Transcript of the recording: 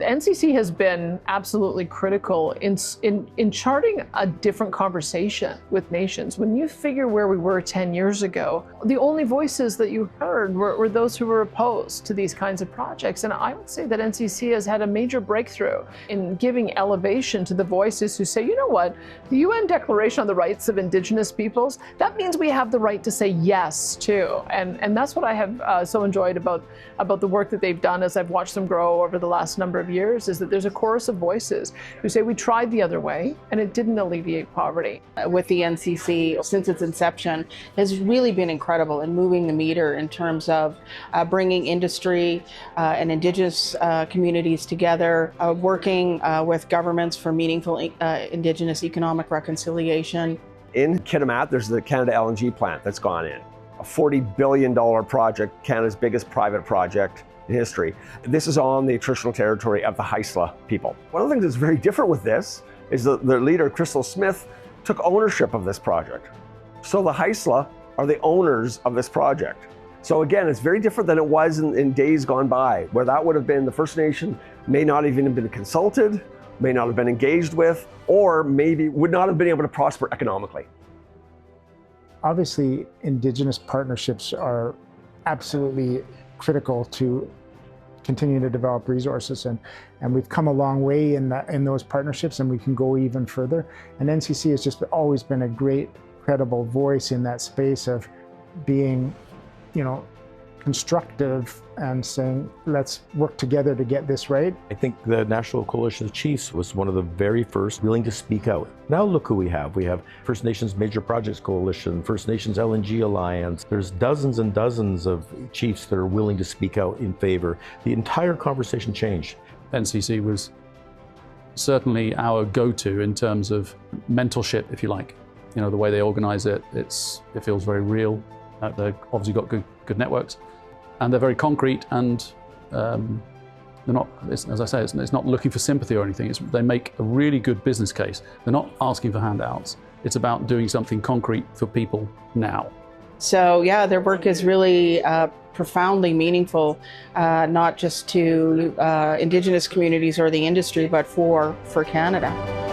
The NCC has been absolutely critical in charting a different conversation with nations. When you figure where we were 10 years ago, the only voices that you heard were those who were opposed to these kinds of projects. And I would say that NCC has had a major breakthrough in giving elevation to the voices who say, you know what, the UN Declaration on the Rights of Indigenous Peoples, that means we have the right to say yes too. And that's what I have so enjoyed about the work that they've done as I've watched them grow over the last number of years, is that there's a chorus of voices who say we tried the other way and it didn't alleviate poverty. With the NCC, since its inception, has really been incredible in moving the meter in terms of bringing industry and Indigenous communities together, working with governments for meaningful Indigenous economic reconciliation. In Kitimat, there's the Canada LNG plant that's gone in. A $40 billion project, Canada's biggest private project in history. This is on the traditional territory of the Haisla people. One of the things that's very different with this is that their leader, Crystal Smith, took ownership of this project. So the Haisla are the owners of this project. So again, it's very different than it was in days gone by, where that would have been the First Nation may not even have been consulted, may not have been engaged with, or maybe would not have been able to prosper economically. Obviously, Indigenous partnerships are absolutely critical to continue to develop resources, and we've come a long way in those partnerships, and we can go even further. And NCC has just always been a great, credible voice in that space of being, constructive and saying, let's work together to get this right. I think the National Coalition of Chiefs was one of the very first willing to speak out. Now look who we have. We have First Nations Major Projects Coalition, First Nations LNG Alliance. There's dozens and dozens of chiefs that are willing to speak out in favor. The entire conversation changed. NCC was certainly our go-to in terms of mentorship, if you like. The way they organize it, it feels very real. They've obviously got good networks. And they're very concrete, and they're not, as I say, it's not looking for sympathy or anything. They make a really good business case. They're not asking for handouts. It's about doing something concrete for people now. So yeah, their work is really profoundly meaningful, not just to Indigenous communities or the industry, but for Canada.